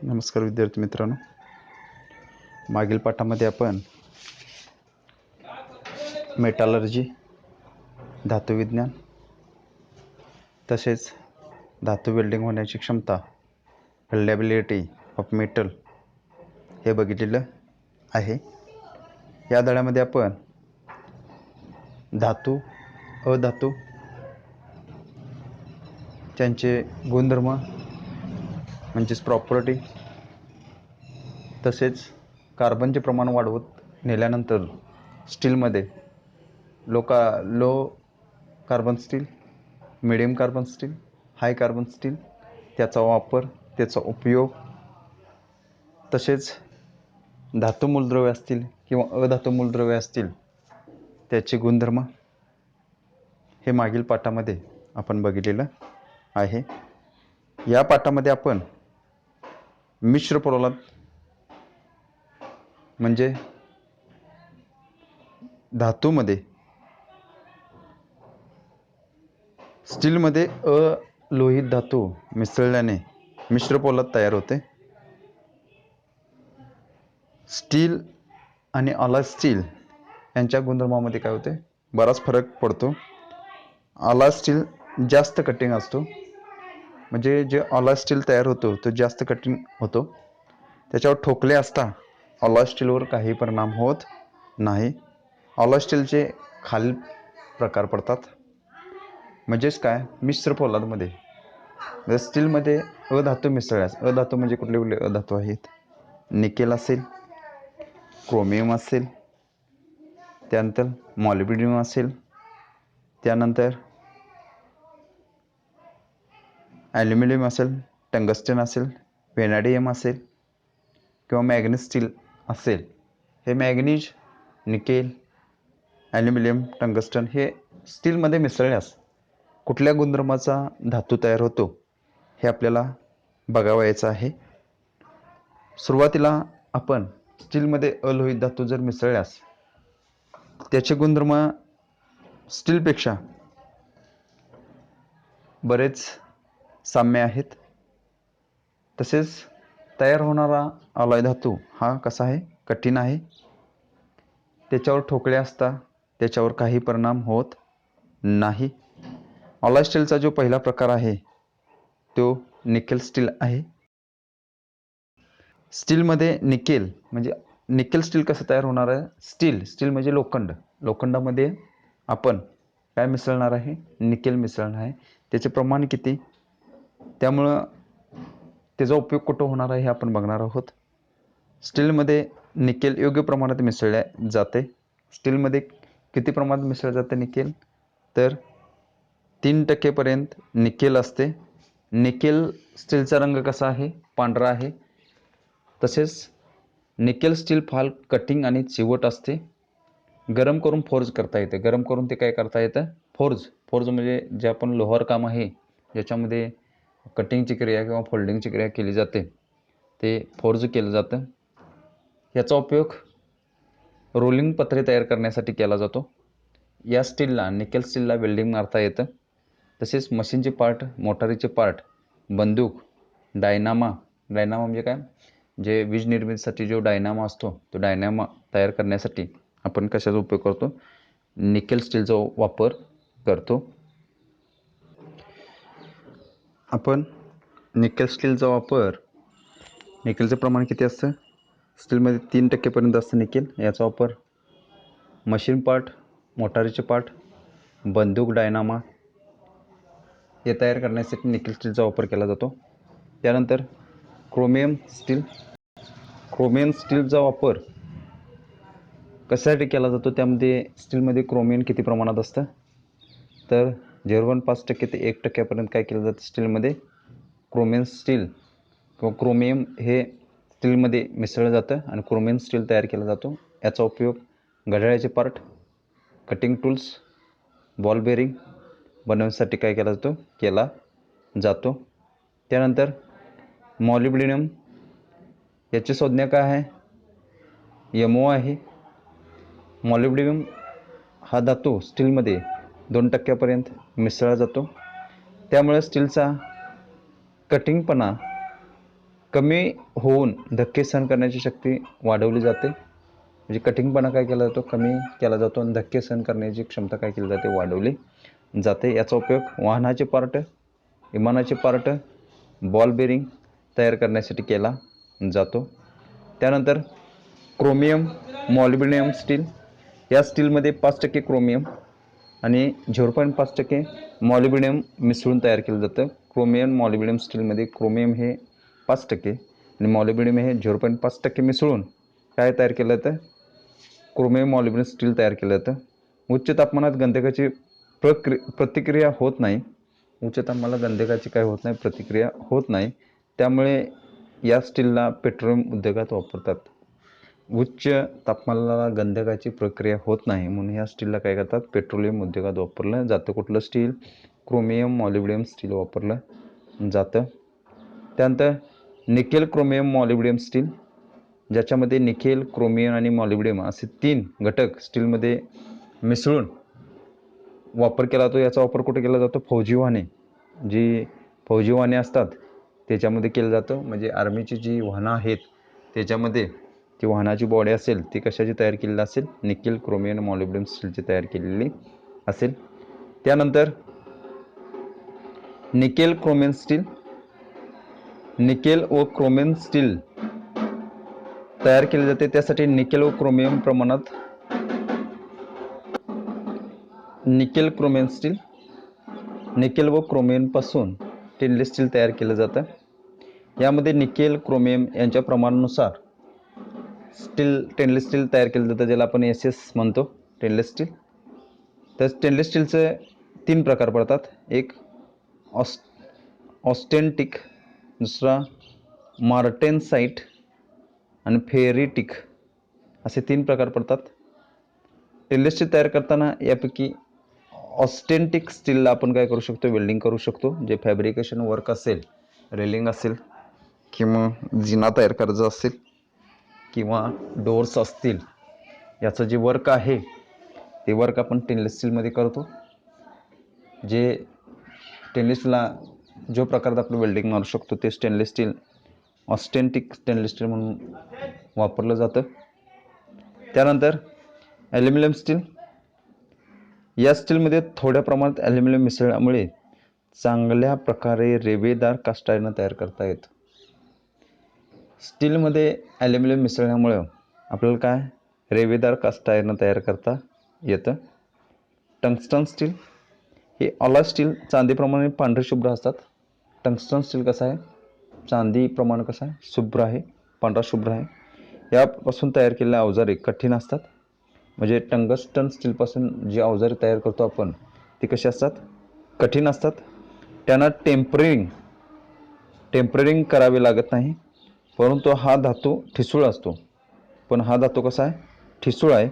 नमस्कार विद्यार्थी मित्रांनो, मागील पाठामध्ये आपण मेटलर्जी, धातुविज्ञान तसेच धातू वेल्डिंग होण्याची क्षमता, वेल्डेबिलिटी ऑफ मेटल हे बघितलेलं आहे. या धड्यामध्ये आपण धातू, अधातू, त्यांचे गुणधर्म म्हणजेच प्रॉपर्टी, तसेच कार्बनचे प्रमाण वाढवत नेल्यानंतर स्टीलमध्ये low carbon steel, medium carbon steel, high carbon steel, त्याचा वापर, त्याचा उपयोग, तसेच धातू मूलद्रव्ये असतील किंवा अधातू मूलद्रव्ये असतील त्याचे गुणधर्म हे मागील पाठामध्ये आपण बघितलेलं आहे. या पाठामध्ये आपण मिश्र पोलाद म्हणजे धातूमध्ये स्टीलमध्ये अलोहित धातू मिसळल्याने मिश्र पोलाद तयार होते. स्टील आणि अलॉय स्टील यांच्या गुणधर्मामध्ये काय होते, बराच फरक पडतो. अलॉय स्टील जास्त कठीण असतो, म्हणजे जे अलॉय स्टील तयार होतो तो जास्त कठीण होतो. त्याच्यावर ठोकले असता अलॉय स्टीलवर काही परिणाम होत नाही. अलॉय स्टीलचे खालील प्रकार पडतात. म्हणजेच काय, मिश्र पोलादमध्ये स्टीलमध्ये अधातू मिसळल्यास, अधातू म्हणजे कुठले कुठले अधातू आहेत, निकेल असेल, क्रोमियम असेल, त्यानंतर मॉलिब्डेनम असेल, त्यानंतर ॲल्युमिनियम असेल, टंगस्टन असेल, व्हॅनेडियम असेल किंवा मॅग्नीज स्टील असेल. हे मॅग्नीज, निकेल, ॲल्युमिनियम, टंगस्टन हे स्टीलमध्ये मिसळल्यास कुठल्या गुणधर्माचा धातू तयार होतो हे आपल्याला बघावयाचं आहे. सुरुवातीला आपण स्टीलमध्ये अलोहित धातू जर मिसळल्यास त्याचे गुणधर्म स्टीलपेक्षा बरेच साम्य आहेत. तसेच तयार होणारा अलॉय धातू हा कसा आहे, कठीण आहे. त्याच्यावर ठोकळे असता त्याच्यावर काही परिणाम होत नाही. अलॉय स्टीलचा जो पहिला प्रकार आहे तो निकेल स्टील आहे. स्टीलमध्ये निकेल म्हणजे निकेल स्टील कसं तयार होणार आहे, स्टील म्हणजे लोखंड, लोखंडामध्ये आपण काय मिसळणार आहे, निकेल मिसळणार आहे. त्याचे प्रमाण किती, त्यामुळं त्याचा उपयोग कुठं होणार आहे हे आपण बघणार आहोत. स्टीलमध्ये निकेल योग्य प्रमाणात मिसळले जाते. स्टीलमध्ये किती प्रमाणात मिसळले जाते निकेल, तर 3% पर्यंत निकेल असते. निकेल स्टीलचा रंग कसा आहे, पांढरा आहे. तसेच निकेल स्टील फार कटिंग आणि चिवट असते. गरम करून फोर्ज करता येते. गरम करून ते काय करता येतं, फोर्ज म्हणजे जे आपण लोहार काम आहे ज्याच्यामध्ये कटिंगची क्रिया किंवा फोल्डिंगची क्रिया केली जाते ते फोर्ज केलं जातं. याचा उपयोग रोलिंग पत्रे तयार करण्यासाठी केला जातो. या स्टीलला, निकेल स्टीलला वेल्डिंग मारता येतं. तसेच मशीनचे पार्ट, मोटारीचे पार्ट, बंदूक, डायनामा म्हणजे काय, जे वीज निर्मितीसाठी जो डायनामा असतो तो डायनामा तयार करण्यासाठी आपण कशाचा उपयोग करतो, निकेल स्टीलचा वापर करतो. आपण निकेल स्टीलचा वापर, निकेलचं प्रमाण किती असतं, स्टीलमध्ये 3% पर्यंत असतं निकेल. याचा वापर मशीन पार्ट, मोटारीचे पार्ट, बंदूक, डायनामा हे तयार करण्यासाठी निकेल स्टीलचा वापर केला जातो. त्यानंतर क्रोमियम स्टीलचा वापर कशासाठी केला जातो, त्यामध्ये स्टीलमध्ये क्रोमियम किती प्रमाणात असतं, तर 0.5% ते 1% काय केलं जातं स्टीलमध्ये, क्रोमियम स्टील किंवा क्रोमियम हे स्टीलमध्ये मिसळलं जातं आणि क्रोमियम स्टील तयार केला जातो. याचा उपयोग घड्याळाचे part, cutting tools, ball bearing बनवण्यासाठी काय केला जातो. त्यानंतर मॉलिब्डेनम, याची संज्ञा काय आहे, MO आहे. मॉलिब्डेनम हा धातू स्टीलमध्ये 2% पर्यंत मिसळला जातो. त्यामुळे स्टीलचा कटिंगपणा कमी होऊन धक्के सहन करण्याची शक्ती वाढवली जाते. म्हणजे कठीणपणा काय केला जातो, कमी केला जातो आणि धक्के सहन करण्याची क्षमता काय केली जाते, वाढवली जाते. याचा उपयोग वाहनाचे पार्ट, विमानाचे पार्ट, बॉल बेरिंग तयार करण्यासाठी केला जातो. त्यानंतर क्रोमियम मॉलिब्डेनम स्टील, या स्टीलमध्ये 5% क्रोमियम आणि 0.5% मॉलिब्डेनम मिसळून तयार केलं जातं. क्रोमियम मॉलिब्डेनम स्टीलमध्ये क्रोमियम हे 5% आणि मॉलिब्डेनम हे 0.5% मिसळून काय तयार केलं जातं, क्रोमियम मॉलिब्डेनम स्टील तयार केलं जातं. उच्च तापमानात गंधकाची प्रतिक्रिया होत नाही. उच्च तापमानाला गंधकाची काय होत नाही, प्रतिक्रिया होत नाही. त्यामुळे या स्टीलला पेट्रोलियम उद्योगात वापरतात. उच्च तापमानाला गंधकाची प्रक्रिया होत नाही म्हणून या स्टीलला काय करतात, पेट्रोलियम उद्योगात वापरलं जातं. कुठलं स्टील, क्रोमियम मॉलिब्डेनम स्टील वापरलं जातं. त्यानंतर निकेल क्रोमियम मॉलिब्डेनम स्टील, ज्याच्यामध्ये निकेल, क्रोमियम आणि मॉलिब्डेनम असे 3 घटक स्टीलमध्ये मिसळून वापर केला जातो. याचा वापर कुठे केला जातो, फौजी वाहने, जी फौजी वाहने असतात त्याच्यामध्ये केलं जातं. म्हणजे आर्मीची जी वाहनं आहेत त्याच्यामध्ये ती वाहनाची बॉडी असेल ती कशाची तयार केलेली असेल, निकेल, क्रोमियम, मॉलिब्डेनम स्टीलची तयार केलेली असेल. त्यानंतर निकेल क्रोमियम स्टील, निकेल व क्रोमियम स्टील तयार केले जाते. त्यासाठी निकेल व क्रोमियम प्रमाणात, निकेल क्रोमियम स्टील, निकेल व क्रोमियम पासून स्टेनलेस स्टील तयार केलं जातं. यामध्ये निकेल, क्रोमियम यांच्या प्रमाणानुसार स्टेनलेस स्टील तयार केलं जातं, ज्याला आपण SS म्हणतो, स्टेनलेस स्टील. तर स्टेनलेस स्टीलचे 3 प्रकार पडतात. एक ऑस्टेंटिक, दुसरा मार्टेनसाइट आणि फेरिटिक असे 3 प्रकार पडतात. स्टेनलेस स्टील तयार करताना यापैकी ऑस्टेंटिक स्टीलला आपण काय करू शकतो, वेल्डिंग करू शकतो. जे फॅब्रिकेशन वर्क असेल, रेलिंग असेल किंवा जिना तयार करायचा असेल किंवा डोअर्स असतील, याचं जे वर्क आहे ते वर्क आपण स्टेनलेस स्टीलमध्ये करतो. जे स्टेनलेस स्टीलला जो प्रकारात आपण वेल्डिंग मारू शकतो ते स्टेनलेस स्टील ऑस्टेंटिक स्टेनलेस स्टील म्हणून वापरलं जातं. त्यानंतर ॲल्युमिनियम स्टील, या स्टीलमध्ये थोड्या प्रमाणात ॲल्युमिनियम मिसळल्यामुळे चांगल्या प्रकारे रेवेदार कास्ट आयर्न तयार करता येतं. स्टीलमध्ये ॲल्युमिनियम मिसळल्यामुळं आपल्याला काय, रेवेदार कास्ट आयर्न तयार करता येतं. टंगस्टन स्टील, हे ऑला स्टील चांदीप्रमाणे पांढरे शुभ्र असतात. टंगस्टन स्टील कसं आहे, चांदीप्रमाणे कसं आहे, शुभ्र आहे, पांढरा शुभ्र आहे. यापासून तयार केलेले अवजारे कठीण असतात. म्हणजे टंगस्टन स्टीलपासून जी अवजारे तयार करतो आपण ती कशी असतात, कठीण असतात. त्यांना टेम्परिंग करावे लागत नाही. परंतु हा धातू ठिसूळ असतो. पण हा धातू कसा आहे, ठिसूळ आहे.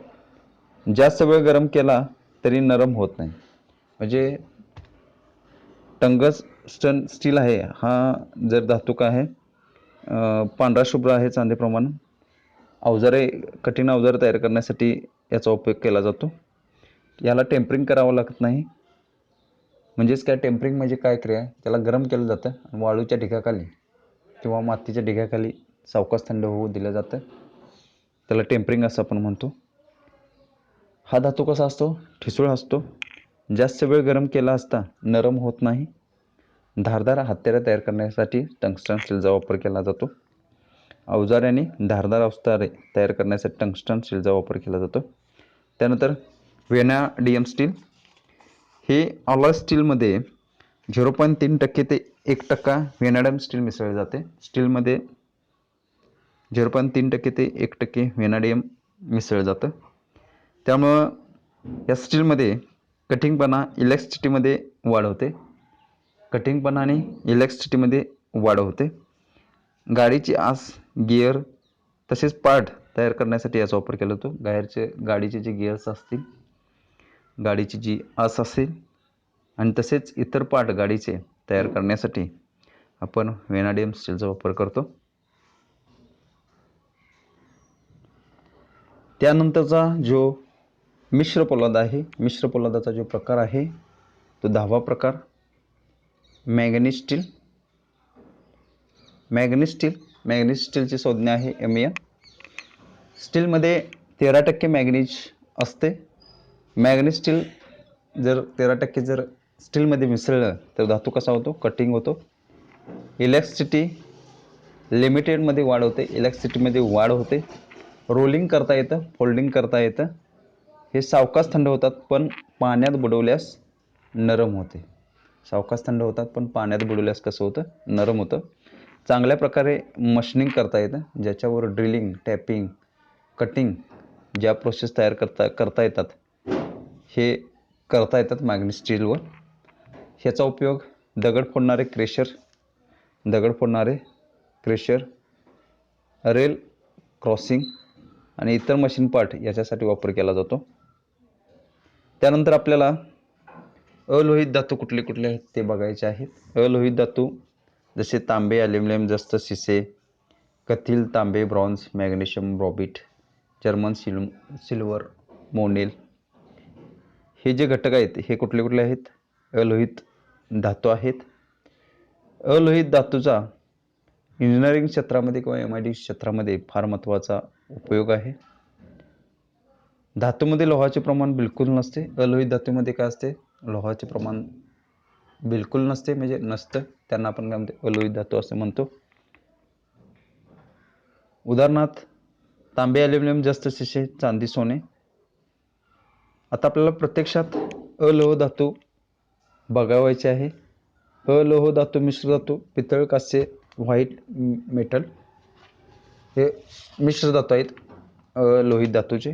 जास्त वेळ गरम केला तरी नरम होत नाही. म्हणजे टंगस्टन स्टील आहे हा जर धातू काय आहे, पांढरा शुभ्र आहे चांदीप्रमाणे. अवजारे, कठीण अवजारे तयार करण्यासाठी याचा उपयोग केला जातो. याला टेम्परिंग करावं लागत नाही. म्हणजेच काय, टेम्परिंग म्हणजे काय क्रिया आहे, त्याला गरम केलं जातं आणि वाळूच्या ढिगाखाली किंवा मातीच्या ढिगाखाली सावकाश थंड होऊ दिलं जातं. त्याला टेम्परिंग असं आपण म्हणतो. हा धातू कसा असतो, ठिसूळ असतो. जास्त वेळ गरम केला असता नरम होत नाही. धारदार हत्यारे तयार करण्यासाठी टंगस्टन स्टीलचा वापर केला जातो. अवजाऱ्याने धारदार अवजारे तयार करण्यासाठी टंगस्टन स्टीलचा वापर केला जातो. त्यानंतर व्हॅनेडियम स्टील, हे ऑला स्टीलमध्ये 0.3% ते 1% व्हॅनेडियम स्टील मिसळले जाते. स्टीलमध्ये 0.3% ते 1% व्हॅनेडियम मिसळलं जातं. त्यामुळं या स्टीलमध्ये कठीणपणा, इलेस्टिसिटीमध्ये वाढ होते. कठीणपणा आणि इलेस्टिसिटीमध्ये वाढ होते. गाडीची आस, गिअर तसेच पार्ट तयार करण्यासाठी याचा वापर केला जातो. गाडीचे जे गिअर्स असतील, गाडीची जी आस असेल आणि तसेच इतर पार्ट गाडीचे तयार करण्यासाठी आपण व्हॅनेडियम स्टीलचा वापर करतो. त्यानंतरचा जो मिश्र पोलाद आहे, मिश्र पोलादाचा जो प्रकार आहे तो 10वा प्रकार manganese steel. Manganese steel, manganese स्टीलची संज्ञा आहे Mn. स्टीलमध्ये 13% मॅग्नीज असते. मॅग्नीज स्टील जर 13% जर स्टीलमध्ये मिसळलं तर धातू कसा होतो? कटिंग होतो. इलेक्ट्रिसिटी लिमिटेडमध्ये वाढ होते, इलेक्ट्रिसिटीमध्ये वाढ होते. रोलिंग करता येतं, फोल्डिंग करता येतं. हे सावकाश थंड होतात पण पाण्यात बुडवल्यास नरम होते. सावकाश थंड होतात पण पाण्यात बुडवल्यास कसं होतं? नरम होतं. चांगल्या प्रकारे मशिनिंग करता येतं, ज्याच्यावर ड्रिलिंग, टॅपिंग, कटिंग ज्या प्रोसेस तयार करता येतात हे करता येतात मॅग्नीज स्टीलवर. ह्याचा उपयोग दगड फोडणारे क्रेशर, रेल क्रॉसिंग आणि इतर मशीन पार्ट याच्यासाठी वापर केला जातो. त्यानंतर आपल्याला अलोहित धातू कुठले कुठले आहेत ते बघायचे आहेत. अलोहित धातू जसे तांबे, ॲल्युमिनियम, जस्त, शिसे, कथील, तांबे, bronze, magnesium, babbitt, German silver, monel, हे जे घटक आहेत हे कुठले कुठले आहेत? अलोहित धातू आहेत. अलोहित धातूचा इंजिनिअरिंग क्षेत्रामध्ये किंवा MIT क्षेत्रामध्ये फार महत्त्वाचा उपयोग आहे. धातूमध्ये लोहाचे प्रमाण बिलकुल नसते. अलोहित धातूमध्ये काय असते? लोहाचे प्रमाण बिलकुल नसते, म्हणजे नसतं. त्यांना आपण काय म्हणतो? अलोहित धातू असं म्हणतो. उदाहरणार्थ तांबे, ॲल्युमिनियम, जस्त, शिसे, चांदी, सोने. आता आपल्याला प्रत्यक्षात अलोह धातू बघावायचे आहे. अलोह धातू, मिश्र धातू, पितळ, कांस्य, व्हाईट मेटल हे मिश्र धातू आहेत अलोहित धातूचे.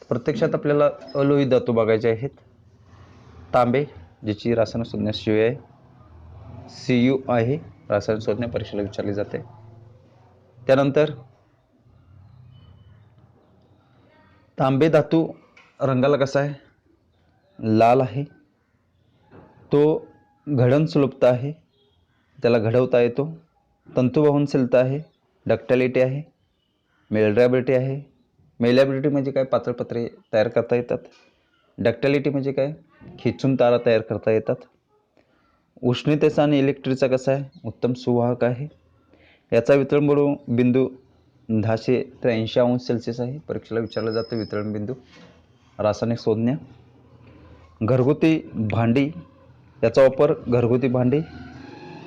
प्रत्यक्षात आपल्याला अलोहित धातू बघायचे आहेत. तांबे, ज्याची रासायनिक संज्ञा Cu आहे, Cu आहे रासायनिक संज्ञा, परीक्षेला विचारली जाते. त्यानंतर तांबे धातू रंगाला कसा आहे? लाल आहे. तो घडणसुलभता आहे, त्याला घडवता येतो. तंतुवहनशीलता आहे, डक्टिलिटी आहे, मेल्ड्राबिलिटी आहे. मेल्ड्राबिलिटी म्हणजे काय? पातळ पत्रे तयार करता येतात. डक्टिलिटी म्हणजे काय? खेचून तारा तयार करता येतात. उष्णतेचा आणि इलेक्ट्रिकचा कसा आहे? उत्तम सुवाहक आहे. याचा वितरण बिंदू 1083° आहे. परीक्षेला विचारलं जातं वितरण बिंदू. रासायनिक संज्ञा. घरगुती भांडी, याचा वापर घरगुती भांडी,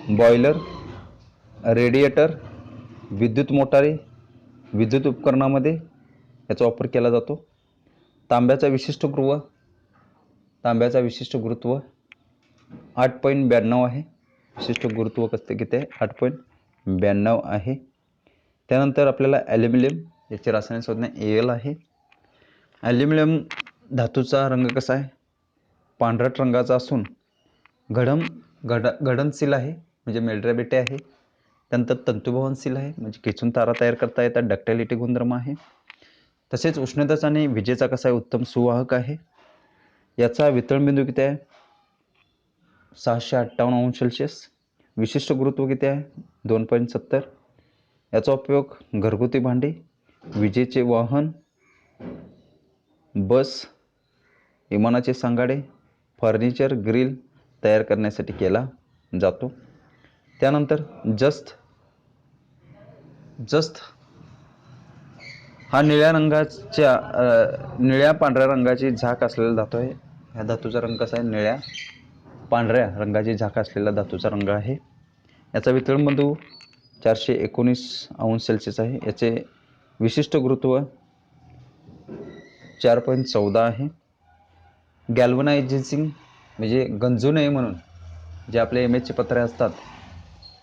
बॉयलर, रेडिएटर, विद्युत मोटारी, विद्युत उपकरणामध्ये याचा वापर केला जातो. तांब्याचा विशिष्ट गुरुत्व 8.92 आहे. विशिष्ट गुरुत्व किती आहे? 8.92 आहे. त्यानंतर आपल्याला ॲल्युमिनियम, याची रासायनिक संज्ञा Al आहे. ॲल्युमिनियम धातूचा रंग कसा आहे? पांढरट रंगाचा असून घडणशील आहे, म्हणजे मेल्ड्राबिलिटी आहे. त्यानंतर तंतुभवनशील आहे, म्हणजे खेचून तारा तयार करता येतात, डक्टिलिटी गुणधर्म आहे. तसेच उष्णतेचा आणि विजेचा कसा आहे? उत्तम सुवाहक आहे. याचा वितरण बिंदू किती आहे? 658°C. विशिष्ट गुरुत्व किती आहे? 2.70. याचा उपयोग घरगुती भांडी, विजेचे वाहन, बस, विमानाचे सांगाडे, फर्निचर, ग्रिल तयार करण्यासाठी केला जातो. त्यानंतर जस्त हा निळ्या पांढऱ्या रंगाची झाक असलेला धातू आहे. ह्या धातूचा रंग कसा आहे? निळ्या पांढऱ्या रंगाची झाक असलेला धातूचा रंग आहे. याचा वितरण बिंदू 419°C आहे. याचे विशिष्ट गुरुत्व 4.14 आहे. गॅल्वनायझिंग म्हणजे गंजू नये म्हणून, जे आपले MS चे पत्रे असतात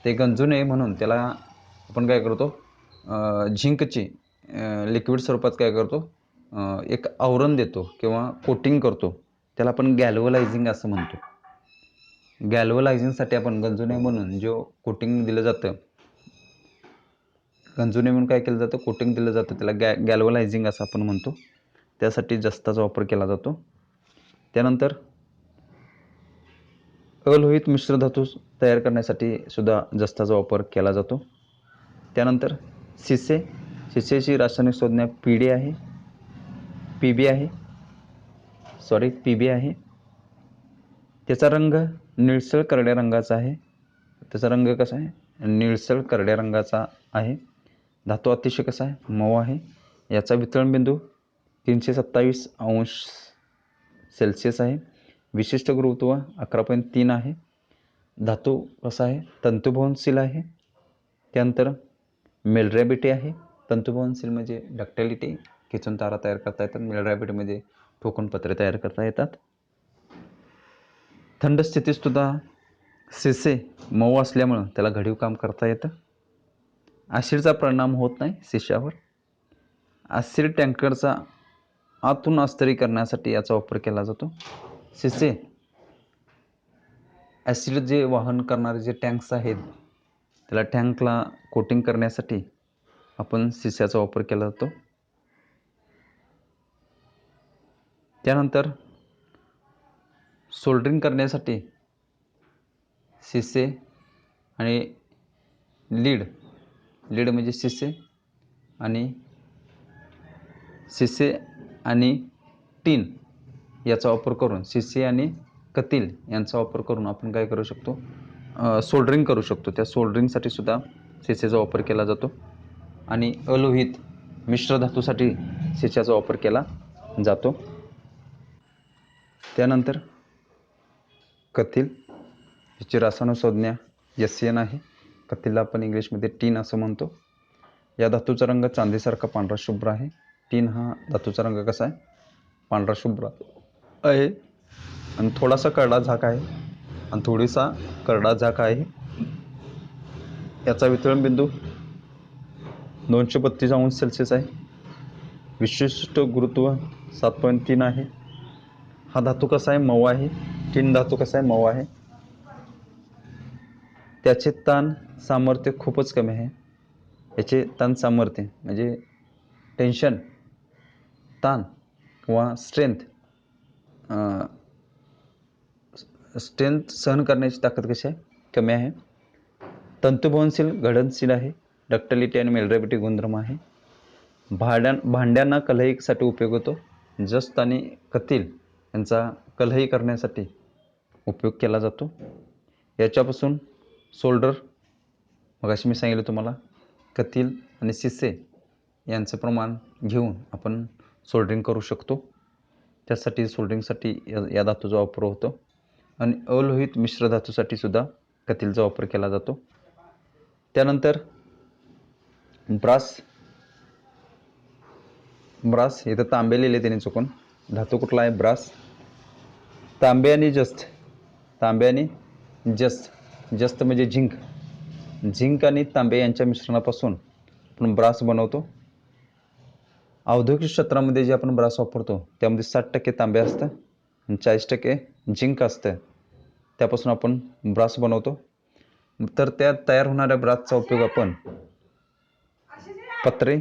ते गंजू नये म्हणून त्याला आपण काय करतो? झिंकची लिक्विड स्वरूपात काय करतो? एक आवरण देतो किंवा कोटिंग करतो. त्याला आपण गॅल्वनायझिंग असं म्हणतो. गॅल्वनायझिंगसाठी आपण गंजू नये म्हणून जो कोटिंग दिलं जातं, गंजू नये म्हणून काय केलं जातं? कोटिंग दिलं जातं, त्याला गॅल्वनायझिंग असं आपण म्हणतो. त्यासाठी जस्ताचा वापर केला जातो. त्यानंतर अलोहित मिश्र धातू तयार करण्यासाठी सुद्धा जस्ताचा वापर केला जातो. त्यानंतर शिसेची रासायनिक संज्ञा पीबी आहे. त्याचा रंग निळसर करड्या रंगाचा आहे. त्याचा रंग कसा आहे? निळसर करड्या रंगाचा आहे. धातू अतिशय कसा आहे, मऊ आहे. याचा वितरण बिंदू 327 अंश सेल्सिअस आहे. विशिष्ट गुरुत्व 11.3 आहे. धातू कसा आहे, तंतुभवनशील आहे. त्यानंतर मेलरॅबिटी आहे. तंतुभवनशील म्हणजे डक्टिलिटी, खेचून तारा तयार करता येतात. मेलरॅबिटी म्हणजे ठोकून पत्रे तयार करता येतात. थंड स्थितीत सुद्धा शिसे मऊ असल्यामुळं त्याला घडीव काम करता येतं. ॲसिडचा परिणाम होत नाही शिशावर. ॲसिड टँकरचा आतून अस्त्री करण्यासाठी याचा वापर केला जातो. शिसे ॲसिड जे वाहन करणारे जे टँक्स आहेत, त्याला टँकला कोटिंग करण्यासाठी आपण शिस्याचा वापर केला जातो. त्यानंतर सोल्डरिंग करण्यासाठी शिसे आणि लीड म्हणजे शिसे आणि टीन याचा वापर करून, शिसे आणि कतील यांचा वापर करून आपण काय करू शकतो, सोल्डरिंग करू शकतो. त्या सोल्डरिंगसाठी सुद्धा शिसेचा वापर केला जातो. आणि अलोहित मिश्र धातूसाठी शिस्याचा वापर केला जातो. त्यानंतर कतील, याची रासायनिक संज्ञा SN आहे. कथीलला आपण इंग्लिशमध्ये टीन असं म्हणतो. या धातूचा रंग चांदीसारखा पांढरा शुभ्र आहे. टीन हा धातूचा रंग कसा आहे, पांढरा शुभ्र आहे आणि थोडासा करडा झाक आहे आणि थोडीसा करडा झाक आहे. याचा वितरण बिंदू 232 अंश सेल्सिअस आहे. विशिष्ट गुरुत्व 7.3 आहे. हा धातू कसा आहे, मऊ आहे. टीन धातू कसा आहे, मऊ आहे. त्याचे ताण सामर्थ्य खूपच कमी आहे. याचे ताण सामर्थ्य म्हणजे टेन्शन, ताण किंवा स्ट्रेंथ सहन करण्याची ताकद कशी आहे, कमी आहे. तंतुभवनशील, घडणशील आहे. डक्टिलिटी आणि मेलरॅबिटी गुणधर्म आहे. भांड्यांना कलईसाठी उपयोग होतो. जस्त आणि कतील यांचा कलई करण्यासाठी उपयोग केला जातो. याच्यापासून सोल्डर, मगाशी मी सांगितलं तुम्हाला, कतील आणि शिसे यांचं प्रमाण घेऊन आपण सोल्डरिंग करू शकतो. त्यासाठी सोल्डरिंगसाठी या धातूचा वापर होतो. आणि अलोहित मिश्र धातूसाठी सुद्धा कथीलचा वापर केला जातो. त्यानंतर ब्रास इथं तांबे लिहिले त्याने चुकून. धातू कुठला आहे, ब्रास. तांबे आणि जस्त म्हणजे झिंक आणि तांबे यांच्या मिश्रणापासून आपण ब्रास बनवतो. औद्योगिक क्षेत्रामध्ये जे आपण ब्रास वापरतो त्यामध्ये 60% तांबे असतं आणि 40% झिंक असतं. त्यापासून आपण ब्रास बनवतो. तर त्या तयार होणाऱ्या ब्रासचा उपयोग आपण पत्रे,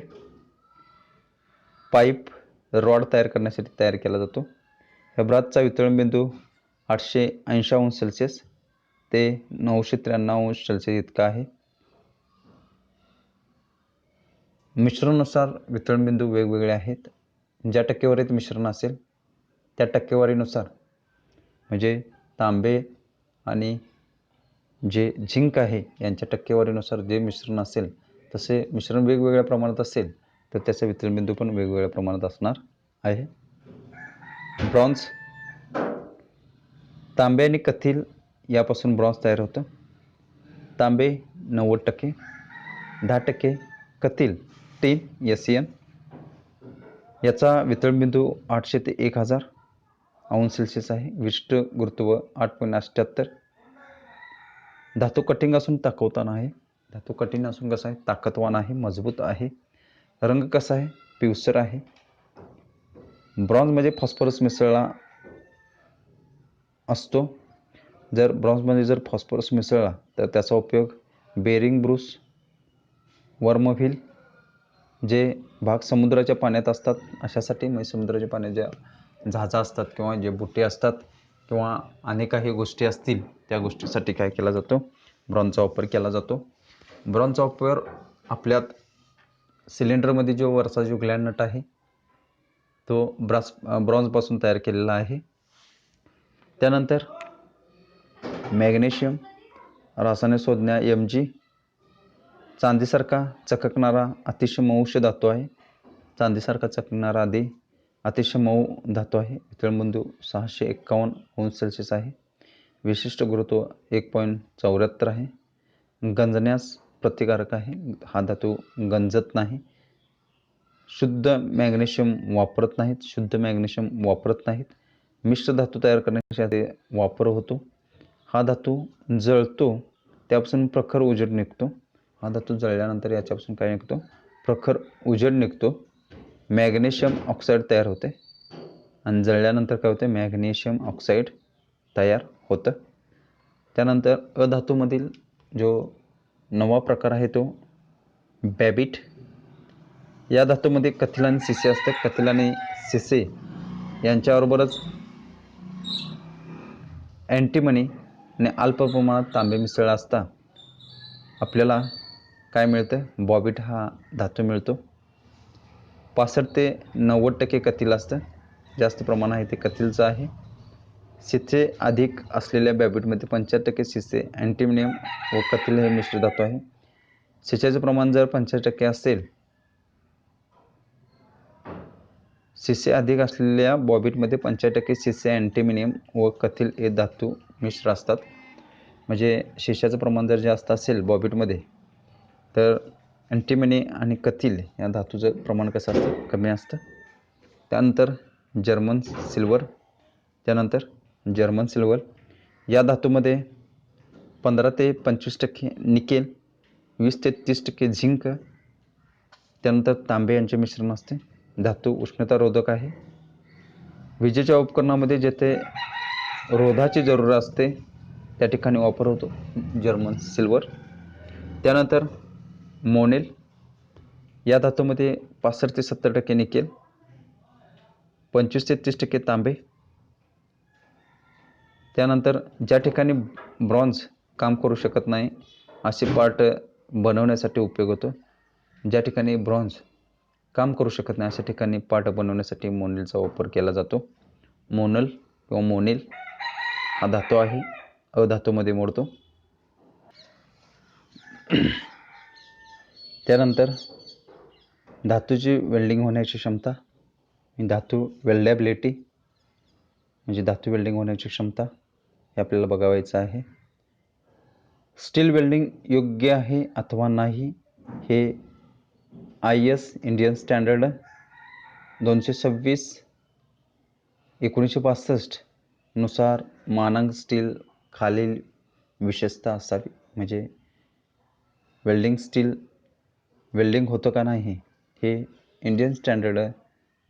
पाईप, रॉड तयार करण्यासाठी केला जातो. ह्या ब्रासचा वितरण बिंदू 880 अंश सेल्सिअस ते 993 अंश सेल्सिअस इतका आहे. मिश्रणानुसार वितरण बिंदू वेगवेगळे आहेत. ज्या टक्केवारीत मिश्रण असेल त्या टक्केवारीनुसार, म्हणजे तांबे आणि जे झिंक आहे यांच्या टक्केवारीनुसार जे मिश्रण असेल, तसे मिश्रण वेगवेगळ्या प्रमाणात असेल तर त्याचा वितरण बिंदू पण वेगवेगळ्या प्रमाणात असणार आहे. ब्रॉन्झ, तांबे आणि कथील यापासून ब्रॉन्झ तयार होतं. तांबे 90%, 10% कथील टीन SN. याचा वितरण बिंदू 800 ते 1000 अंश सेल्सिअस आहे. विशिष्ट गुरुत्व 8.78. धातू कठीण असून ताकदवान आहे. धातू कठीण असून कसा आहे, ताकदवान आहे, मजबूत आहे. रंग कसा आहे, पिवसर आहे. ब्रॉन्झमध्ये फॉस्फरस मिसळला असतो. जर ब्रॉन्झमध्ये जर फॉस्फरस मिसळला तर त्याचा उपयोग बेरिंग ब्रूस, वर्मव्हील जे भाग समुद्राच्या पाण्यात असतात अशासाठी, म्हणजे समुद्राच्या पाण्यात ज्या जहाजा असतात किंवा जे बुटे असतात किंवा अनेक काही गोष्टी असतील त्या गोष्टीसाठी काय केला जातो, ब्रॉन्झचा वापर केला जातो. ब्रॉन्झचा वापर आपल्यात सिलेंडरमध्ये जो वरचा जो ग्लॅड नट आहे तो ब्रॉन्झपासून तयार केलेला आहे. त्यानंतर मॅग्नेशियम, रासायनिक संज्ञा Mg, चांदीसारखा चककणारा अतिशय मऊष धातू आहे. चांदीसारखा चकणारा अतिशय मऊ धातू आहे. वितळबिंदू 651 अंश सेल्सिअस आहे. विशिष्ट गुरुत्व 1.74 आहे. गंजण्यास प्रतिकारक आहे. हा धातू गंजत नाही. शुद्ध मॅग्नेशियम वापरत नाहीत. मिश्र धातू तयार करण्यासाठी वापर होतो. हा धातू जळतो, त्यापासून प्रखर उजेड निघतो. हा धातू जळल्यानंतर याच्यापासून काय निघतो? प्रखर उजेड निघतो. मॅग्नेशियम ऑक्साईड तयार होते आणि जळल्यानंतर काय होते? मॅग्नेशियम ऑक्साईड तयार होतं. त्यानंतर अधातूमधील जो नवा प्रकार आहे तो बॅबिट. या धातूमध्ये कथिल आणि शिसे असते. कथिल आणि शिसे यांच्याबरोबरच अँटीमनी आणि अल्प प्रमाणात तांबे मिसळला असता आपल्याला काय मिळतं? बॉबिट हा धातू मिळतो. 65 ते 90% कथिल असतं. जास्त प्रमाण आहे ते कथिलचं आहे. शिसे अधिक असलेल्या बॅबिटमध्ये 75% शिसे, अँटीमोनियम व कथिल हे मिश्र धातू आहे. शिसेचं प्रमाण जर 50% असेल, शिसे अधिक असलेल्या बॉबिटमध्ये 50% शिसे, अँटीमोनियम व कथिल हे धातू मिश्र असतात. म्हणजे शिशाचं प्रमाण जर जास्त असेल बॉबिटमध्ये तर अँटीमनी आणि कथिल या धातूचं प्रमाण कसं असतं? कमी असतं. त्यानंतर जर्मन सिल्वर. या धातूमध्ये 15 ते 25% निकेल, 20 ते 30% झिंक, त्यानंतर तांबे यांचे मिश्रण असते. धातू उष्णतारोधक आहे. विजेच्या उपकरणामध्ये जेथे रोधाची जरूर असते त्या ठिकाणी वापर होतो जर्मन सिल्वर. त्यानंतर मोनेल. या धातूमध्ये 65 ते 70% निकेल, 25 ते 30% तांबे. त्यानंतर ज्या ठिकाणी ब्रॉन्झ काम करू शकत नाही असे पार्ट बनवण्यासाठी उपयोग होतो. ज्या ठिकाणी ब्रॉन्झ काम करू शकत नाही अशा ठिकाणी पार्ट बनवण्यासाठी मोनेलचा वापर केला जातो. मोनेल हा धातू आहे, अधातूमध्ये मोडतो. त्यानंतर धातूची वेल्डिंग होण्याची क्षमता, धातू वेल्डेबिलिटी म्हणजे धातू वेल्डिंग होण्याची क्षमता हे आपल्याला बघावायचं आहे. स्टील वेल्डिंग योग्य आहे अथवा नाही हे IS इंडियन स्टँडर्ड 226/1965 नुसार मानक स्टील खालील विशेषता असावी. म्हणजे वेल्डिंग होतं का नाही हे इंडियन स्टँडर्ड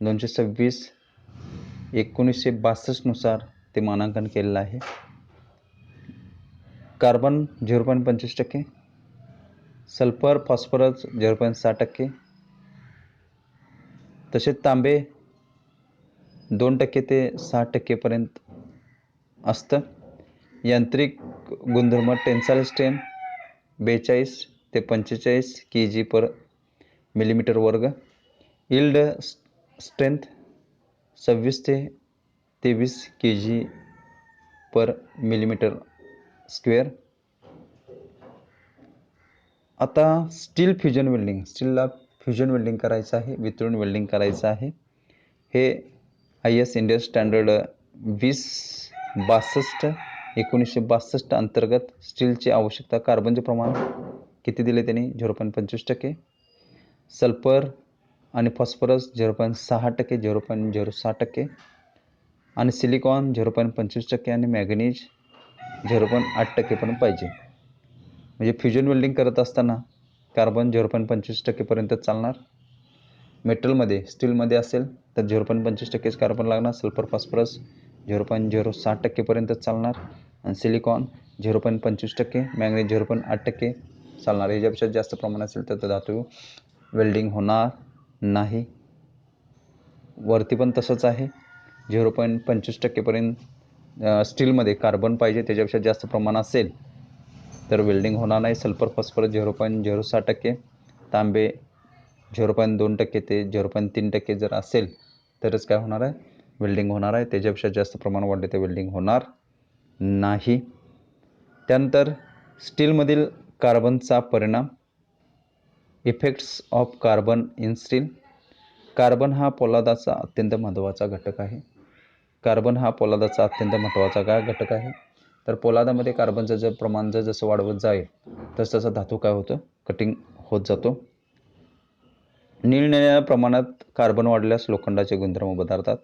226/1962 नुसार ते मानांकन केलेलं आहे. कार्बन 0.25%, सल्फर फॉस्फरस 0.6%, तसेच तांबे 2% ते 6% असतं. यांत्रिक गुणधर्म टेन्साइल स्ट्रेंथ 42 ते 45 kg/mm². यील्ड स्ट्रेंथ 26 ते 23 kg/mm². आता स्टीलला फ्युजन वेल्डिंग करायचं आहे, वितळून वेल्डिंग करायचं आहे. हे IS इंडियन स्टँडर्ड 20/62/1962 अंतर्गत स्टीलची आवश्यकता. कार्बनचे प्रमाण किती दिले त्यांनी? 0.25%. सल्फर आणि फॉस्फरस 0.6%, 0.06%, आणि सिलिकॉन 0.25% आणि मॅग्नीज 0.8% पर्यंत पाहिजे. म्हणजे फ्युजन वेल्डिंग करत असताना कार्बन 0.25% पर्यंत चालणार. मेटलमध्ये स्टीलमध्ये असेल तर 0.25% कार्बन लागणार. सल्फर फॉस्फरस 0.06% पर्यंत चालणार आणि सिलिकॉन 0.25%, मॅग्नीज 0.8% चालणार. याच्यापेक्षा जास्त प्रमाण असेल तर धातू वेल्डिंग होणार नाही. वरती पण तसंच आहे, 0.25% पर्यंत स्टीलमध्ये कार्बन पाहिजे. त्याच्यापेक्षा जास्त प्रमाण असेल तर वेल्डिंग होणार नाही. सल्फर फॉस्फरस 0.06%, तांबे 0.2% ते 0.3% जर असेल तरच काय होणार आहे? वेल्डिंग होणार आहे. त्याच्यापेक्षा जास्त प्रमाण वाढले तर वेल्डिंग होणार नाही. त्यानंतर स्टीलमधील कार्बनचा परिणाम. Effects of carbon in steel. Carbon हा पोलादाचा अत्यंत महत्त्वाचा घटक आहे. कार्बन हा पोलादाचा अत्यंत महत्त्वाचा घटक आहे. तर पोलादामध्ये कार्बनचं जर प्रमाण जसं वाढवत जाईल तसं धातू काय होतं, कटिंग होत जातो. निरनिराळ्या प्रमाणात कार्बन वाढल्यास लोखंडाचे गुणधर्म बदलतात.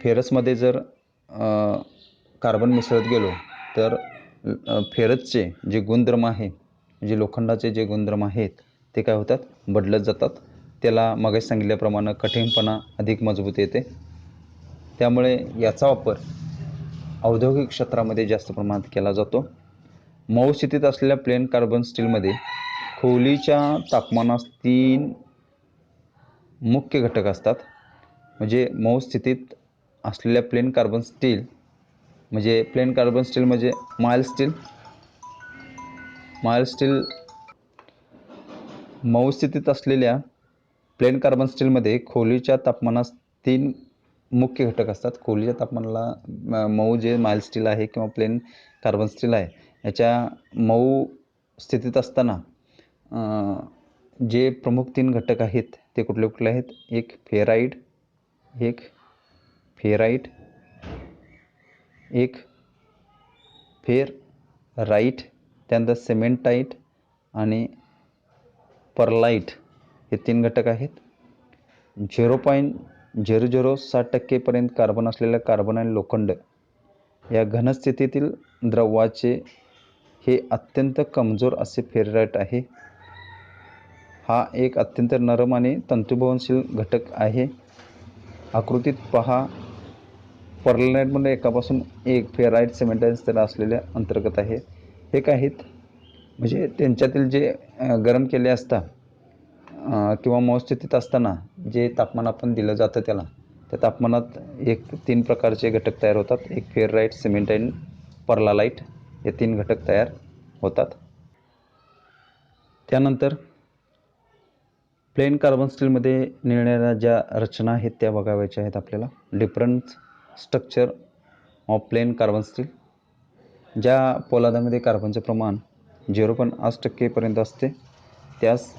फेरसमध्ये जर कार्बन मिसळत गेलो तर फेरसचे जे गुणधर्म आहे, जे लोखंडाचे जे गुणधर्म आहेत ते काय होतात, बदलत जातात. त्याला मगाशी सांगितल्याप्रमाणे कठीणपणा अधिक मजबूत येते. त्यामुळे याचा वापर औद्योगिक क्षेत्रामध्ये जास्त प्रमाणात केला जातो. मऊ स्थितीत असलेल्या प्लेन कार्बन स्टीलमध्ये खोलीच्या तापमानास 3 मुख्य घटक असतात. म्हणजे मऊ स्थितीत असलेल्या प्लेन कार्बन स्टील म्हणजे माइल्ड स्टील. मऊ स्थितीत असलेल्या प्लेन कार्बन स्टीलमध्ये खोलीच्या तापमानास 3 मुख्य घटक असतात. खोलीच्या तापमानाला मऊ जे माइल्ड स्टील आहे किंवा प्लेन कार्बन स्टील आहे याच्या मऊ स्थितीत असताना जे प्रमुख 3 घटक आहेत ते कुठले कुठले आहेत, एक फेराइट, एक फेराइट, त्यानंतर सिमेंटाईट आणि परलाईट हे 3 घटक आहेत. 0.007% पर्यंत कार्बन असलेल्या कार्बन आणि लोखंड या घनस्थितीतील द्रवाचे हे अत्यंत कमजोर असे फेराइट आहे. हा एक अत्यंत नरम आणि तंतुभवनशील घटक आहे. आकृतीत पहा. परलाईटमध्ये एकापासून एक फेराइट, सिमेंटाईट तर असलेल्या अंतर्गत आहे. हे काय आहेत, म्हणजे त्यांच्यातील जे गरम केले असता किंवा मऊ स्थितीत असताना जे तापमान आपण दिलं जातं त्याला, त्या तापमानात 3 प्रकारचे घटक तयार होतात. एक फेराइट, सिमेंटाईट, परलालाईट हे 3 घटक तयार होतात. त्यानंतर प्लेन कार्बन स्टीलमध्ये निरनिराळ्या ज्या रचना आहेत त्या बघायच्या आहेत आपल्याला. Different structure of plain carbon steel. ज्या पोलादामध्ये कार्बनचे प्रमाण 0.8% पर्यंत असते त्यास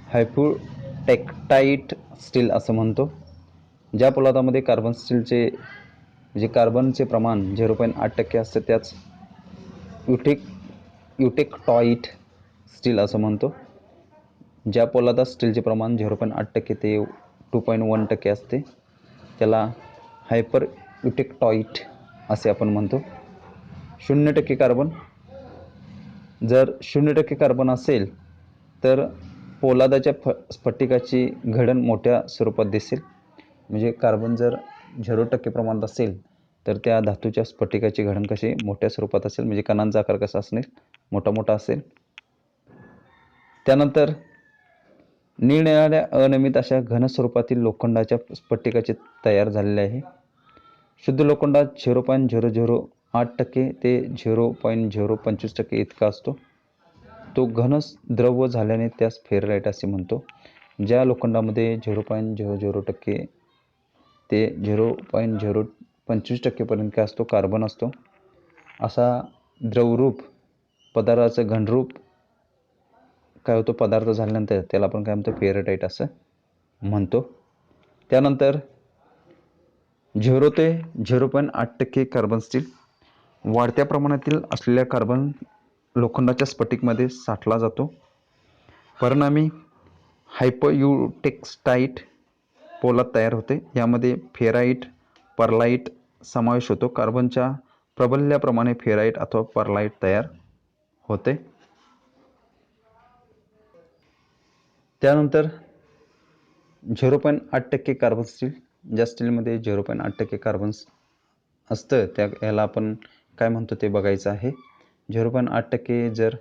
हायपोटेक्टाईट स्टील असं म्हणतो. ज्या पोलादामध्ये कार्बन स्टीलचे जे कार्बनचे प्रमाण 0.8% असते त्याच युटेक्टाईट स्टील असं म्हणतो. ज्या पोलादात स्टीलचे प्रमाण 0.8% ते 2.1% असते त्याला हायपर युटेक्टाईट असे आपण म्हणतो. 0% कार्बन. जर 0% कार्बन असेल तर पोलादाच्या स्फटिकाची घडण मोठ्या स्वरूपात दिसेल. म्हणजे कार्बन जर 0% प्रमाणात असेल तर त्या धातूच्या स्फटिकाची घडण कशी मोठ्या स्वरूपात असेल, म्हणजे कणांचा आकार कसा असेल, मोठा असेल. त्यानंतर निरनिराळ्या अनियमित अशा घन स्वरूपातील लोखंडाच्या स्फटिकाचे तयार झालेले आहे. शुद्ध लोखंडात 0.008% ते 0.025% इतका असतो. तो घन द्रव झाल्याने त्यास फेराइट असे म्हणतो. ज्या लोखंडामध्ये 0.00% ते 0.025% पर्यंत काय असतो, कार्बन असतो, असा द्रवरूप पदार्थाचं घनरूप काय होतो, पदार्थ झाल्यानंतर त्याला आपण काय म्हणतो, फेराइट असं म्हणतो. त्यानंतर 0 ते 0.8% कार्बन स्टील. वाढत्या प्रमाणातील असलेल्या कार्बन लोखंडाच्या स्फटिकमध्ये साठला जातो. परिणामी हायपोयुटेक्टाईट पोलाद तयार होते. यामध्ये फेराइट, परलाईट समावेश होतो. कार्बनच्या प्रबल्याप्रमाणे फेराइट अथवा परलाईट तयार होते. त्यानंतर 0.8% कार्बन स्टील. ज्या स्टीलमध्ये 0.8% कार्बन असतं त्या याला आपण काय म्हणतो ते बघायचं आहे. 0.8% जर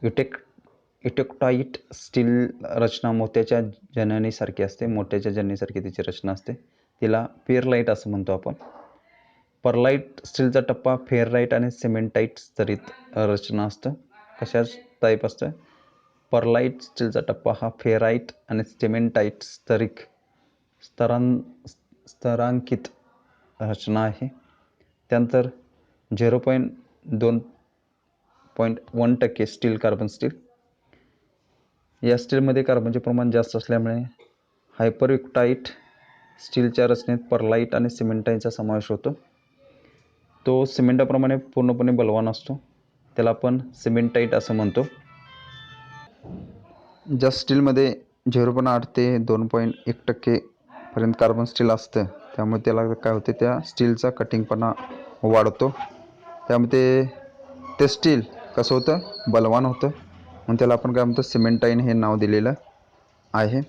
युटेक्टाईट स्टील रचना मोत्याच्या जननीसारखी असते, मोत्याच्या जननीसारखी तिची रचना असते, तिला पेरलाईट असं म्हणतो आपण. परलाईट स्टीलचा टप्पा फेराइट आणि सिमेंटाईट स्तरित रचना असतं. कशाच टाईप असतं, परलाईट स्टीलचा टप्पा हा फेराइट आणि सिमेंटाईट स्तरांकित रचना आहे. त्यानंतर 0.1% स्टील कार्बन स्टील. या स्टीलमध्ये कार्बनचे प्रमाण जास्त असल्यामुळे हायपरयुक्टाईट स्टीलच्या रचनेत परलाईट आणि सिमेंटाईनचा समावेश होतो. तो सिमेंटाप्रमाणे पूर्णपणे बलवान असतो, त्याला आपण सिमेंटाईट असं म्हणतो. ज्या स्टीलमध्ये 0.8 ते 2.1% पर्यंत कार्बन स्टील असतं, त्यामुळे त्याला काय होते, त्या स्टीलचा कटिंगपणा वाढतो. त्यामुळे ते स्टील कसं होतं, बलवान होतं, म्हणून त्याला आपण काय म्हणतो, सिमेंटाईन हे नाव दिलेलं आहे.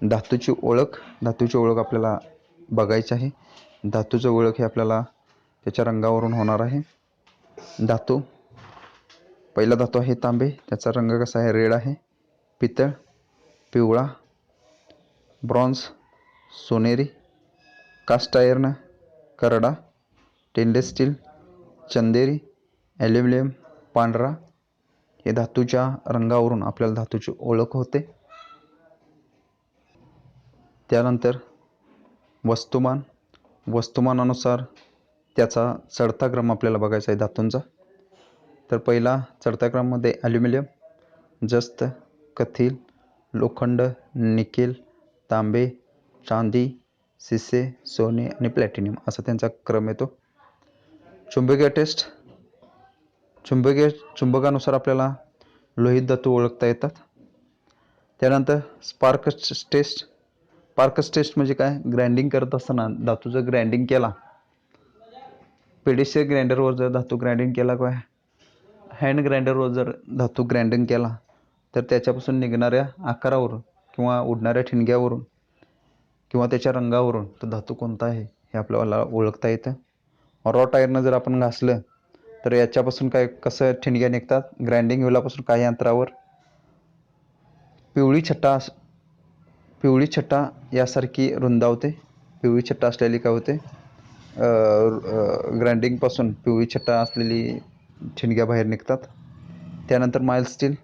धातूची ओळख आपल्याला बघायची आहे. धातूची ओळख हे आपल्याला त्याच्या रंगावरून होणार आहे. पहिला धातू आहे तांबे, त्याचा रंग कसा आहे, रेड आहे. पितळ पिवळा, ब्रॉन्झ सोनेरी, कास्ट आयर्न करडा, स्टेनलेस स्टील चंदेरी, ॲल्युमिनियम पांढरा. हे धातूच्या रंगावरून आपल्याला धातूची ओळख होते. त्यानंतर वस्तुमानानुसार त्याचा चढता क्रम आपल्याला बघायचा आहे धातूंचा. तर पहिला चढता क्रममध्ये ॲल्युमिनियम, जस्त, कथील, लोखंड, निकेल, तांबे, चांदी, शिसे, सोने आणि प्लॅटिनियम असा त्यांचा क्रम येतो. चुंबकानुसार आपल्याला लोहित धातू ओळखता येतात. त्यानंतर स्पार्कस टेस्ट म्हणजे काय, ग्राइंडिंग करत असताना धातूचं ग्राइंडिंग केला, पेडिशियर ग्राइंडरवर जर धातू ग्राइंडिंग केला किंवा हँड ग्राइंडरवर जर धातू ग्राइंडिंग केला, तर त्याच्यापासून निघणाऱ्या आकारावरून किंवा उडणाऱ्या ठिणग्यावरून किंवा त्याच्या रंगावरून तो धातू कोणता आहे हे आपल्याला ओळखता येतं. रॉट आयर्न जर आपण घासलं, तर याच्यापासून कसं ठिणग्या निघतात, ग्राइंडिंग व्हीलापासून काही अंतरावर पिवळी छटा यासारखी रुंदावते. पिवळी छटा असलेली काय होते, ग्राइंडिंगपासून पिवळी छटा असलेली ठिणग्या बाहेर निघतात. त्यानंतर माइल्ड स्टील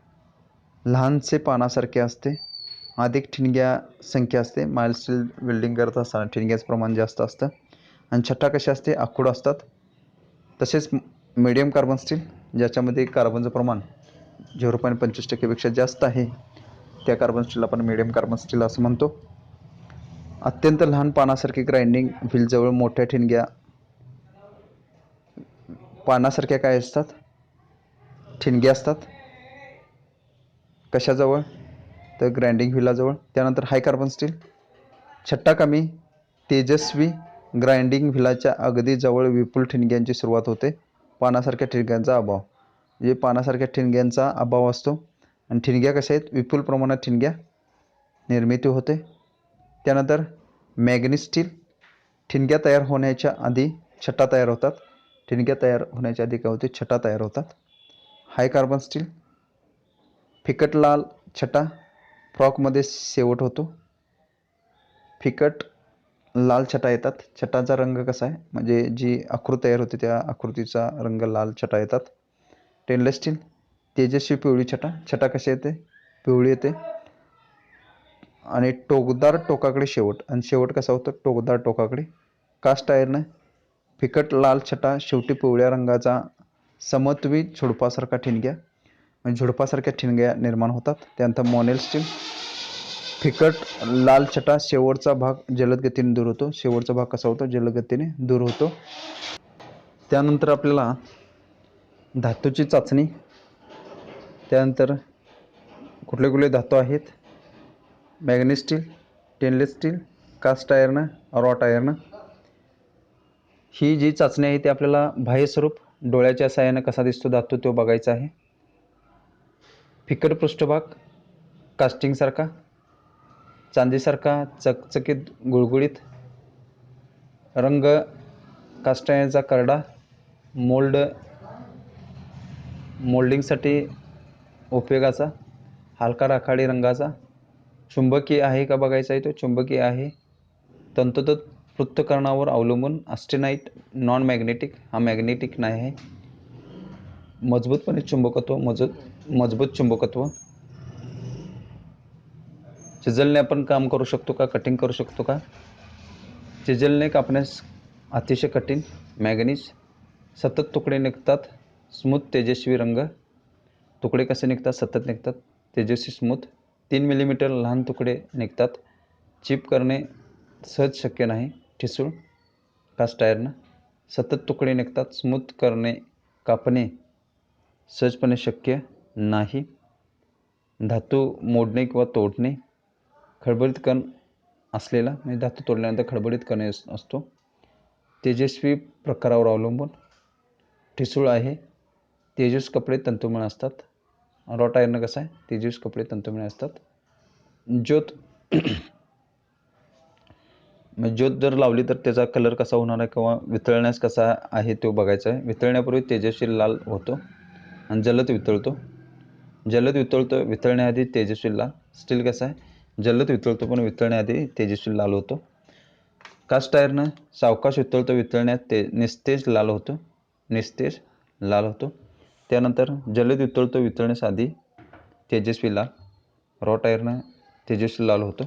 लहानसे पानासारखे असते, अधिक ठिणग्या संख्या असते. माइल्ड स्टील वेल्डिंग करत असताना ठिणग्याचं प्रमाण जास्त असतं आणि छटा कशी असते, आखूड असतात. तसेच मीडियम कार्बन स्टील, ज्याच्यामध्ये कार्बनचं प्रमाण 0.25% जास्त आहे, त्या कार्बन स्टीलला आपण मीडियम कार्बन स्टील असं म्हणतो. अत्यंत लहान पानासारखी ग्राइंडिंग व्हीलजवळ मोठ्या ठिणग्या पानासारख्या काय असतात, ठिणग्या असतात. कशाजवळ, तर ग्राइंडिंग व्हीलाजवळ. त्यानंतर हाय कार्बन स्टील छट्टा कमी, तेजस्वी, ग्राइंडिंग व्हीलाच्या अगदी जवळ विपुल ठिणग्यांची सुरुवात होते. पानासारख्या ठिणग्यांचा अभाव, म्हणजे पानासारख्या ठिणग्यांचा अभाव असतो आणि ठिणग्या कशा आहेत, विपुल प्रमाणात ठिणग्या निर्मिती होते. त्यानंतर मॅग्नीज स्टील ठिणग्या तयार होण्याच्या आधी छटा तयार होतात. ठिणग्या तयार होण्याच्या आधी काय होते, छटा तयार होतात. हाय कार्बन स्टील फिकट लाल छटा फ्रॉकमध्ये शेवट होतो. फिकट लाल छटा येतात. छटाचा रंग कसा आहे, म्हणजे जी आकृती तयार होते त्या आकृतीचा रंग लाल छटा येतात. स्टेनलेस स्टील तेजस्वी पिवळी छटा कशी येते, पिवळी येते आणि टोकदार टोकाकडे शेवट, आणि शेवट कसा होतो, टोकदार टोकाकडे. कास्ट आयर्न फिकट लाल छटा शेवटी पिवळ्या रंगाचा समत्वी झुडपासारखा ठिणग्या, म्हणजे झुडपासारख्या ठिणग्या निर्माण होतात. त्यानंतर मोनेल स्टील फिकट लाल छटा शेवटचा भाग जलद गतीने दूर होतो. शेवटचा भाग कसा होतो, जलद गतीने दूर होतो. त्यानंतर आपल्याला धातूची चाचणी, त्यानंतर कुठले कुठले धातू आहेत, manganese steel, stainless steel, cast iron, wrought iron. ही जी चाचणी आहे ती आपल्याला बाह्य स्वरूप डोळ्याच्या साहाय्याने कसा दिसतो धातू तो बघायचा आहे. फिकट पृष्ठभाग कास्टिंगसारखा, चांदीसारखा चकचकीत गुळगुळीत, रंग कास्ट आयर्नचा करडा, मोल्डिंगसाठी उपयोगाचा, हलका राखाडी रंगाचा. चुंबकीय आहे का बघायचा आहे, तो चुंबकीय आहे. तंतोतंत पृथक्करणावर अवलंबून ऑस्टेनाइट नॉन मॅग्नेटिक, हा मॅग्नेटिक नाही आहे. मजबूत चुंबकत्व. चिजलने आपण काम करू शकतो का, कटिंग करू शकतो का, चिजलने कापण्यास अतिशय कठीण. मॅग्नीज सतत तुकडे निघतात, स्मूथ तेजस्वी रंग. तुकडे कसे निघतात, सतत निघतात, तेजस्वी स्मूथ. 3 मिलीमीटर लहान तुकडे निघतात. चिप करणे सहज शक्य नाही. ठिसूळ कास्ट आयर्न सतत तुकडे निघतात. स्मूथ करणे कापणे सहजपणे शक्य नाही. धातू मोडणे किंवा तोडणे खडबडीत कण असलेला म्हणजे धातू तोडल्यानंतर खडबडीत कण असतो. तेजस्वी प्रकारावर अवलंबून ठिसूळ आहे. तेजस कपडे तंतुमय असतात. रॉट आयर्न कसं आहे? तेजस कपडे तंतुमय असतात. ज्योत ज्योत जर लावली तर त्याचा कलर कसा होणार आहे किंवा वितळण्यास कसा आहे तो बघायचा आहे. वितळण्यापूर्वी तेजस्वी लाल होतो आणि जलद वितळतो. वितळण्याआधी तेजस्वी लाल. स्टील कसं आहे? जलद वितळतो पण वितळण्याआधी तेजस्वी लाल होतो. कास्ट आयर्न सावकाश वितळतो, वितळण्यात निस्तेज लाल होतो. त्यानंतर जलद वितळतो, वितळण्यास आधी तेजस्वी लाल. रॉट आयर्न तेजस्वी लाल होतो.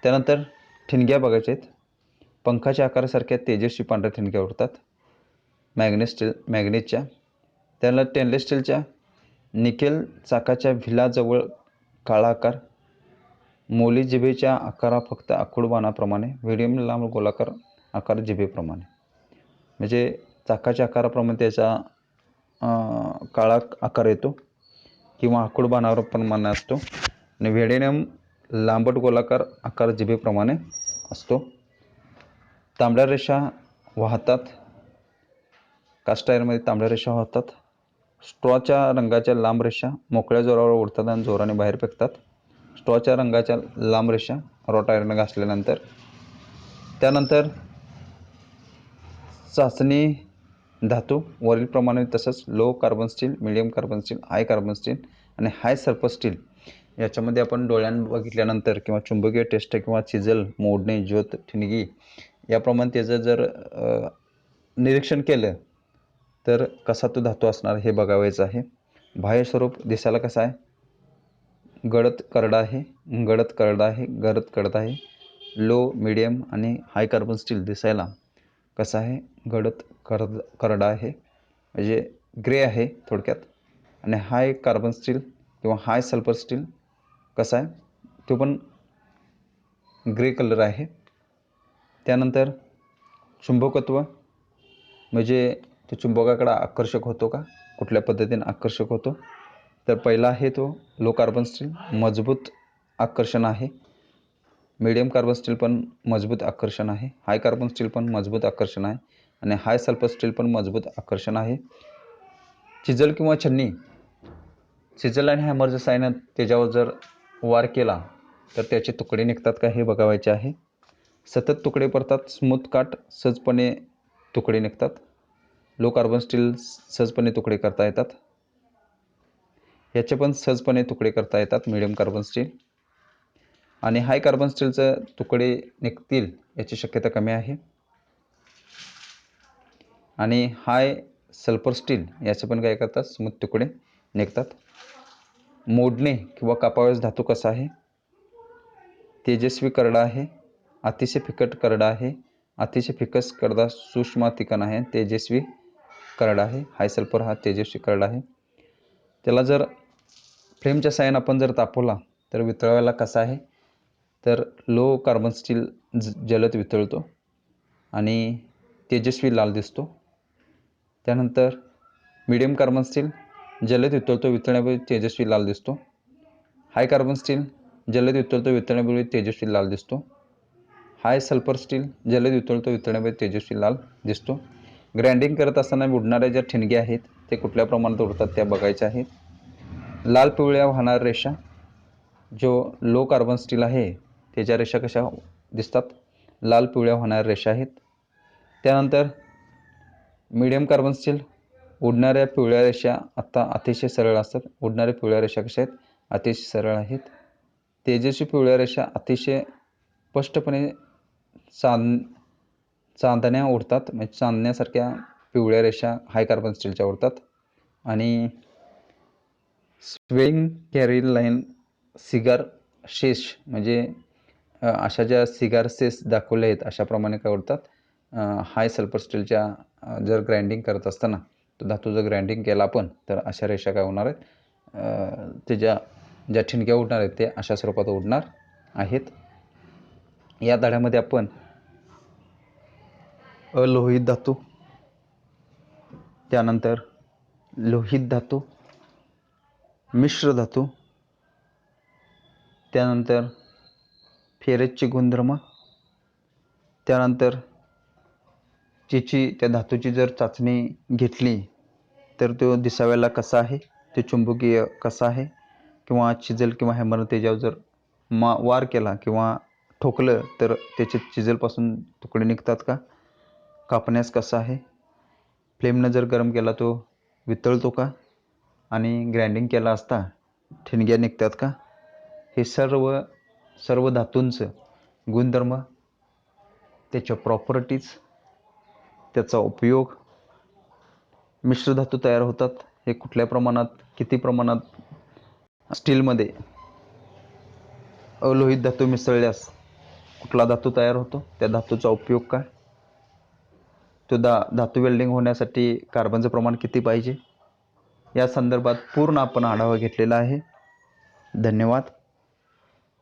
त्यानंतर ठिणग्या बघायच्या आहेत. पंखाच्या आकारासारख्या तेजस्वी पांढऱ्या ठिणग्या उडतात मॅग्नेटच्या. त्याला स्टेनलेस स्टीलच्या निकेल चाकाच्या व्हिलाजवळ काळा आकार. मोली जिभेच्या आकारा फक्त आखूडबाणाप्रमाणे. मीडियम लांब गोलाकार आकार जिभेप्रमाणे. म्हणजे चाकाच्या आकाराप्रमाणे त्याचा काळा आकार येतो किंवा आखूडबाणावर प्रमाणे असतो. आणि व्हेडेनियम लांबट गोलाकार आकार जिभेप्रमाणे असतो. तांबड्या रेषा वाहतात. कास्ट आयर्नमध्ये तांबड्या रेषा वाहतात. स्ट्रॉच्या रंगाच्या लांब रेषा मोकळ्या जोरावर उडतात आणि जोराने बाहेर फेकतात. स्ट्रॉच्या रंगाच्या लांब रेषा रॉट आयर्न घासल्यानंतर. त्यानंतर चाचणी धातू वरीलप्रमाणे तसंच low carbon steel, medium carbon steel, high carbon steel आणि हाय सल्फर स्टील याच्यामध्ये आपण डोळ्यानं बघितल्यानंतर किंवा चुंबकीय टेस्ट किंवा चिजल मोडणे, ज्योत, ठिणगी याप्रमाणे त्याचं जर निरीक्षण केलं तर कसा तो धातू असणार हे बघावायचं आहे. बाह्य स्वरूप दिसायला कसं आहे? गडद करडा आहे. लो, मिडियम आणि हाय कार्बन स्टील दिसायला कसं आहे? गडद करडा आहे म्हणजे ग्रे आहे थोडक्यात. आणि हाय कार्बन स्टील किंवा हाय सल्फर स्टील कसा आहे? तो पण ग्रे कलर आहे. त्यानंतर चुंबकत्व म्हणजे तो चुंबकाकडे आकर्षक होतो का? कुठल्या पद्धतीने आकर्षक होतो? तर पहिला आहे तो लो कार्बन स्टील, मजबूत आकर्षण आहे. मीडियम कार्बन स्टील पण मजबूत आकर्षण आहे. हाय कार्बन स्टील पण मजबूत आकर्षण आहे. आणि हाय सल्फर स्टील पण मजबूत आकर्षण आहे. चिजल किंवा छन्नी, चिजल आणि हॅमरच्या साहाय्याने त्याच्यावर जर वार केला तर त्याचे तुकडे निघतात का हे बघावायचे आहे. सतत तुकडे पडतात. स्मूथ काट सहजपणे तुकडे निघतात. लो कार्बन स्टील सहजपणे तुकडे करता येतात. याचे पण सहजपणे तुकडे करता येतात मीडियम कार्बन स्टील. आणि हाय कार्बन स्टीलचं तुकडे निघतील याची शक्यता कमी आहे. आणि हाय सल्फर स्टील याचे पण काय करतात? स्मूथ तुकडे निघतात. मोडणे किंवा कापावेस धातू कसा आहे? तेजस्वी करडा आहे. अतिशय फिकट करडा आहे. अतिशय फिकस करडा सूक्ष्म तिकण आहे. तेजस्वी करडा आहे. हाय सल्फर हा तेजस्वी करडा आहे. त्याला जर फ्लेमच्या साहाय्याने आपण जर तापवला तर वितळवायला कसा आहे? तर लो कार्बन स्टील जलद वितळतो आणि तेजस्वी लाल दिसतो. त्यानंतर मीडियम कार्बन स्टील जलद वितळतो, वितळण्यापूर्वी तेजस्वी लाल दिसतो. हाय कार्बन स्टील जलद वितळतो, वितळण्यापूर्वी तेजस्वी लाल दिसतो. हाय सल्फर स्टील जलद वितळतो, वितळण्यापूर्वी तेजस्वी लाल दिसतो. ग्राइंडिंग करत असताना उडणाऱ्या ज्या ठिणग्या आहेत ते कुठल्या प्रमाणात उडतात त्या बघायच्या आहेत. लाल पिवळ्या वाहणाऱ्या रेषा जो लो कार्बन स्टील आहे त्याच्या रेषा कशा दिसतात? लाल पिवळ्या वाहणाऱ्या रेषा आहेत. त्यानंतर मीडियम कार्बन स्टील उडणाऱ्या पिवळ्या रेषा अतिशय सरळ असतात. उडणाऱ्या पिवळ्या रेषा कशा आहेत? अतिशय सरळ आहेत. तेजस्वी पिवळ्या रेषा अतिशय स्पष्टपणे चांदण्या उडतात म्हणजे चांदण्यासारख्या पिवळ्या रेषा हाय कार्बन स्टीलच्या उडतात. आणि स्वेलिंग कॅरी लाईन सिगार शेष म्हणजे अशा ज्या सिगार सेस दाखवल्या आहेत अशाप्रमाणे काय उडतात? हाय सल्फर स्टीलच्या जर ग्राइंडिंग करत असताना तो धातू जर ग्राइंडिंग केला आपण तर अशा रेषा काय होणार आहेत? त्याच्या ज्या ठिणग्या उडणार आहेत ते अशा स्वरूपात उडणार आहेत. या धड्यामध्ये आपण अलोहित धातू, त्यानंतर लोहित धातू, मिश्र धातू, त्यानंतर फेरसचे गुणधर्म, त्यानंतर त्या धातूची जर चाचणी घेतली तर तो दिसाव्याला कसा आहे, ते चुंबकीय कसा आहे, किंवा चिजल किंवा हॅमरनं त्याच्यावर जर वार केला किंवा ठोकलं तर त्याचे चिजलपासून तुकडे निघतात का, कापण्यास कसा आहे, फ्लेमनं जर गरम केला तो वितळतो का, आणि ग्राइंडिंग केला असता ठिणग्या निघतात का, हे सर्व धातूंचं गुणधर्म, त्याच्या प्रॉपर्टीज, त्याचा उपयोग, मिश्र धातू तयार होतात हे कुठल्या प्रमाणात, किती प्रमाणात, स्टीलमध्ये अलोहित धातू मिसळल्यास कुठला धातू तयार होतो, त्या धातूचा उपयोग काय, तो धातू वेल्डिंग होण्यासाठी कार्बनचं प्रमाण किती पाहिजे, या संदर्भात पूर्ण आपण आढावा घेतलेला आहे. धन्यवाद.